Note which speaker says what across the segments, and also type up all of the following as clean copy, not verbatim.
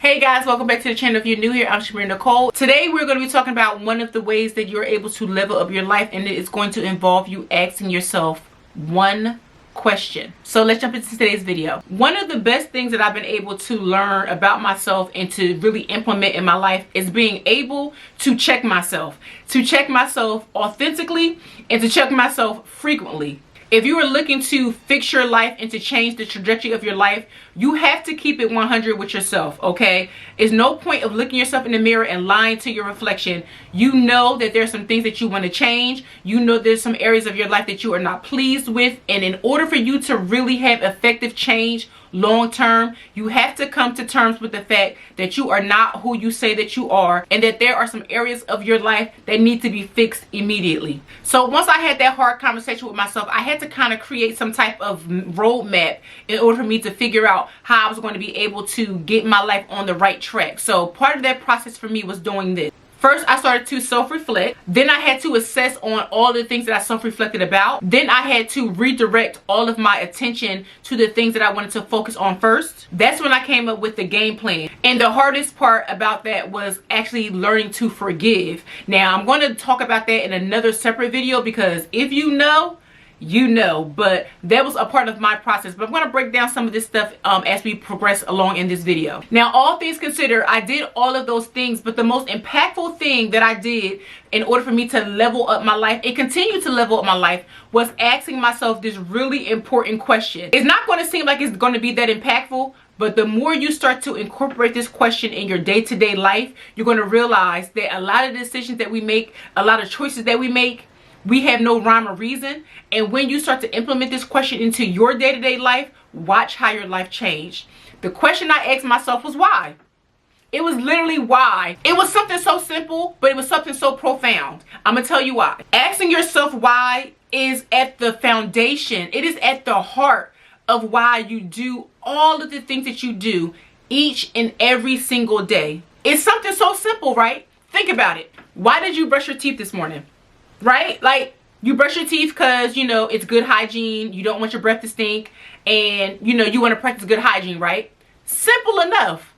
Speaker 1: Hey guys, welcome back to the channel. If you're new here, I'm ChimereNicole. Today we're going to be talking about one of the ways that you're able to level up your life, and it is going to involve you asking yourself one question. So let's jump into today's video. One of the best things that I've been able to learn about myself and to really implement in my life is being able to check myself authentically and to check myself frequently. If you are looking to fix your life and to change the trajectory of your life, you have to keep it 100 with yourself, okay? There's no point of looking yourself in the mirror and lying to your reflection. You know that there's some things that you want to change. You know there's some areas of your life that you are not pleased with. And in order for you to really have effective change long term, you have to come to terms with the fact that you are not who you say that you are, and that there are some areas of your life that need to be fixed immediately. So once I had that hard conversation with myself, I had to kind of create some type of roadmap in order for me to figure out how I was going to be able to get my life on the right track. So part of that process for me was doing this. First, I started to self-reflect. Then I had to assess on all the things that I self-reflected about. Then I had to redirect all of my attention to the things that I wanted to focus on first. That's when I came up with the game plan. And the hardest part about that was actually learning to forgive. Now, I'm going to talk about that in another separate video, because if you know, you know, but that was a part of my process. But I'm going to break down some of this stuff as we progress along in this video. Now, all things considered, I did all of those things, but the most impactful thing that I did in order for me to level up my life and continue to level up my life was asking myself this really important question. It's not going to seem like it's going to be that impactful, but the more you start to incorporate this question in your day-to-day life, you're going to realize that a lot of decisions that we make, a lot of choices that we make, we have no rhyme or reason. And when you start to implement this question into your day-to-day life, watch how your life changed. The question I asked myself was why. It was literally why. It was something so simple, but it was something so profound. I'm gonna tell you why. Asking yourself why is at the foundation. It is at the heart of why you do all of the things that you do each and every single day. It's something so simple, right? Think about it. Why did you brush your teeth this morning? Right? Like, you brush your teeth because, you know, it's good hygiene. You don't want your breath to stink. And, you know, you want to practice good hygiene, right? Simple enough.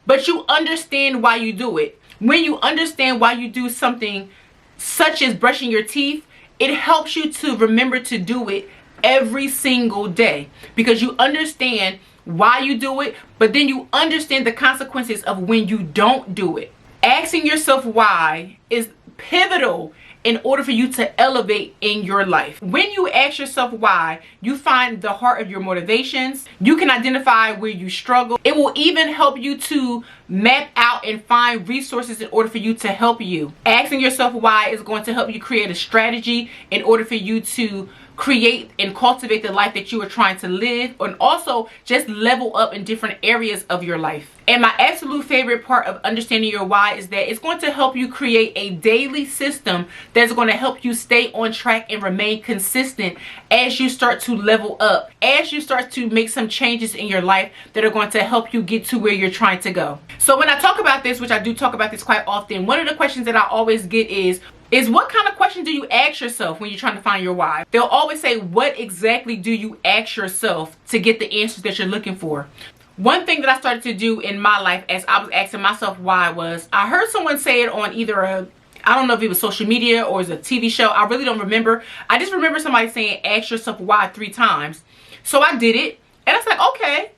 Speaker 1: But you understand why you do it. When you understand why you do something such as brushing your teeth, it helps you to remember to do it every single day. Because you understand why you do it, but then you understand the consequences of when you don't do it. Asking yourself why is pivotal in order for you to elevate in your life. When you ask yourself why, you find the heart of your motivations. You can identify where you struggle. It will even help you to map out and find resources in order for you to help you. Asking yourself why is going to help you create a strategy in order for you to create and cultivate the life that you are trying to live, and also just level up in different areas of your life. And my absolute favorite part of understanding your why is that it's going to help you create a daily system that's going to help you stay on track and remain consistent as you start to level up, as you start to make some changes in your life that are going to help you get to where you're trying to go. So when I talk about this, which I do talk about this quite often, one of the questions that I always get is what kind of question do you ask yourself when you're trying to find your why? They'll always say, what exactly do you ask yourself to get the answers that you're looking for? One thing that I started to do in my life as I was asking myself why was, I heard someone say it on either I don't know if it was social media or it was a TV show. I really don't remember. I just remember somebody saying, ask yourself why 3 times. So I did it, and I was like, okay.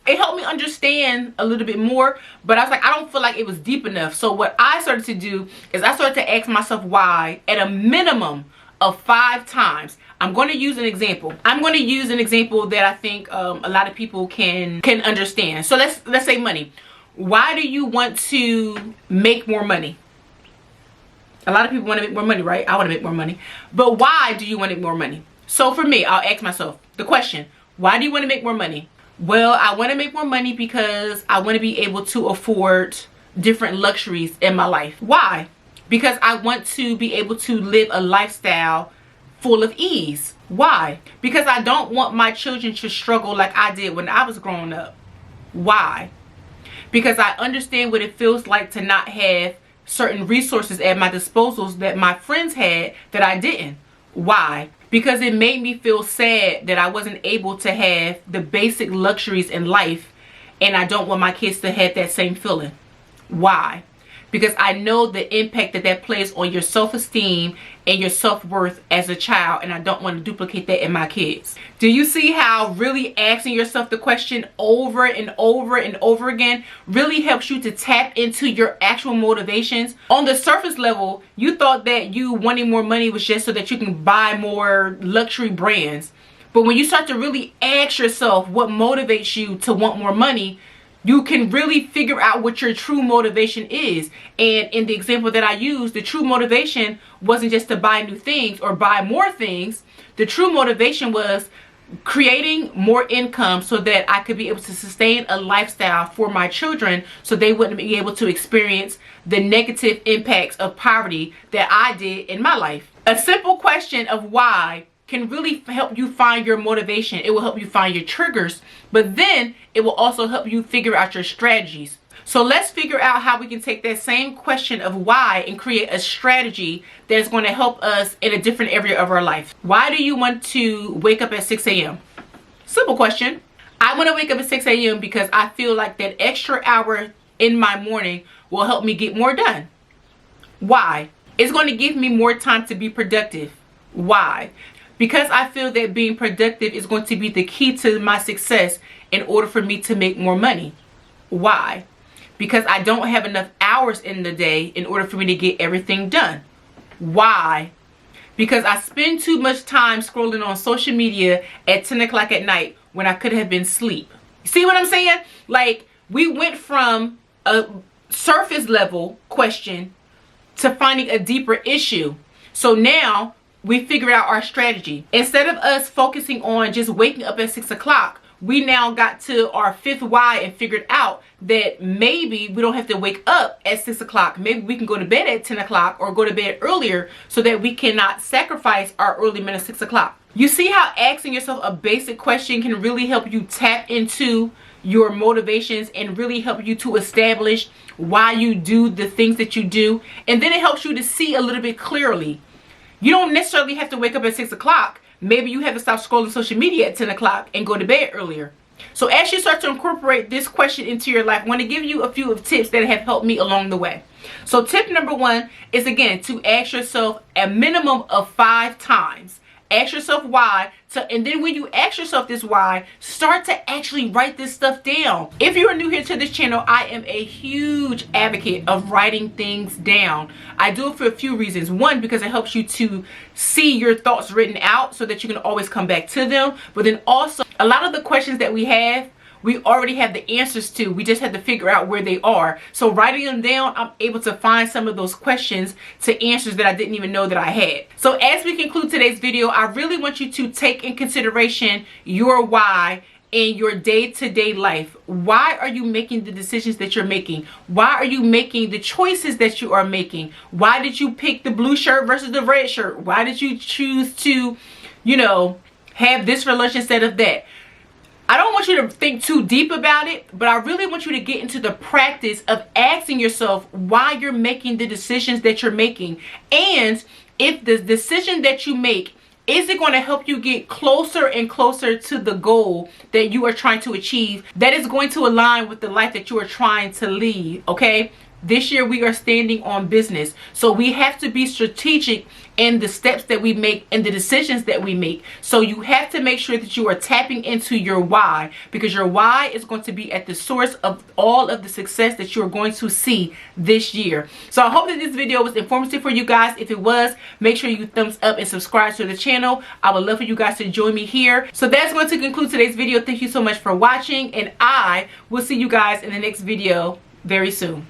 Speaker 1: It helped me understand a little bit more, but I was like, I don't feel like it was deep enough. So what I started to do is I started to ask myself why at a minimum of 5 times. I'm going to use an example. I'm going to use an example that I think a lot of people can understand. So let's say money. Why do you want to make more money? A lot of people want to make more money, right? I want to make more money. But why do you want to make more money? So for me, I'll ask myself the question, why do you want to make more money? Well, I want to make more money because I want to be able to afford different luxuries in my life. Why? Because I want to be able to live a lifestyle full of ease. Why? Because I don't want my children to struggle like I did when I was growing up. Why? Because I understand what it feels like to not have certain resources at my disposals that my friends had that I didn't. Why? Because it made me feel sad that I wasn't able to have the basic luxuries in life and I don't want my kids to have that same feeling. Why? Because I know the impact that that plays on your self-esteem and your self-worth as a child, and I don't want to duplicate that in my kids. Do you see how really asking yourself the question over and over and over again really helps you to tap into your actual motivations? On the surface level, you thought that you wanting more money was just so that you can buy more luxury brands. But when you start to really ask yourself what motivates you to want more money, you can really figure out what your true motivation is. And in the example that I used, the true motivation wasn't just to buy new things or buy more things. The true motivation was creating more income so that I could be able to sustain a lifestyle for my children so they wouldn't be able to experience the negative impacts of poverty that I did in my life. A simple question of why can really help you find your motivation. It will help you find your triggers, but then it will also help you figure out your strategies. So let's figure out how we can take that same question of why and create a strategy that's going to help us in a different area of our life. Why do you want to wake up at 6 a.m.? Simple question. I want to wake up at 6 a.m. because I feel like that extra hour in my morning will help me get more done. Why? It's going to give me more time to be productive. Why? Because I feel that being productive is going to be the key to my success in order for me to make more money. Why? Because I don't have enough hours in the day in order for me to get everything done. Why? Because I spend too much time scrolling on social media at 10 o'clock at night when I could have been asleep. See what I'm saying? Like, we went from a surface level question to finding a deeper issue. So now we figured out our strategy. Instead of us focusing on just waking up at 6 o'clock, we now got to our fifth why and figured out that maybe we don't have to wake up at 6 o'clock. Maybe we can go to bed at 10 o'clock or go to bed earlier so that we cannot sacrifice our early minute 6 o'clock. You see how asking yourself a basic question can really help you tap into your motivations and really help you to establish why you do the things that you do. And then it helps you to see a little bit clearly. You don't necessarily have to wake up at 6 o'clock. Maybe you have to stop scrolling social media at 10 o'clock and go to bed earlier. So as you start to incorporate this question into your life, I want to give you a few of tips that have helped me along the way. So tip number 1 is, again, to ask yourself a minimum of 5 times. Ask yourself why, and then when you ask yourself this why, start to actually write this stuff down. If you are new here to this channel, I am a huge advocate of writing things down. I do it for a few reasons. 1, because it helps you to see your thoughts written out so that you can always come back to them. But then also, a lot of the questions that we have, we already have the answers to. We just have to figure out where they are. So writing them down, I'm able to find some of those questions to answers that I didn't even know that I had. So as we conclude today's video, I really want you to take in consideration your why in your day-to-day life. Why are you making the decisions that you're making? Why are you making the choices that you are making? Why did you pick the blue shirt versus the red shirt? Why did you choose to, have this for lunch instead of that? I don't want you to think too deep about it, but I really want you to get into the practice of asking yourself why you're making the decisions that you're making. And if the decision that you make, is it going to help you get closer and closer to the goal that you are trying to achieve, that is going to align with the life that you are trying to lead, okay? This year we are standing on business. So we have to be strategic in the steps that we make and the decisions that we make. So you have to make sure that you are tapping into your why, because your why is going to be at the source of all of the success that you're going to see this year. So I hope that this video was informative for you guys. If it was, make sure you thumbs up and subscribe to the channel. I would love for you guys to join me here. So that's going to conclude today's video. Thank you so much for watching, and I will see you guys in the next video very soon.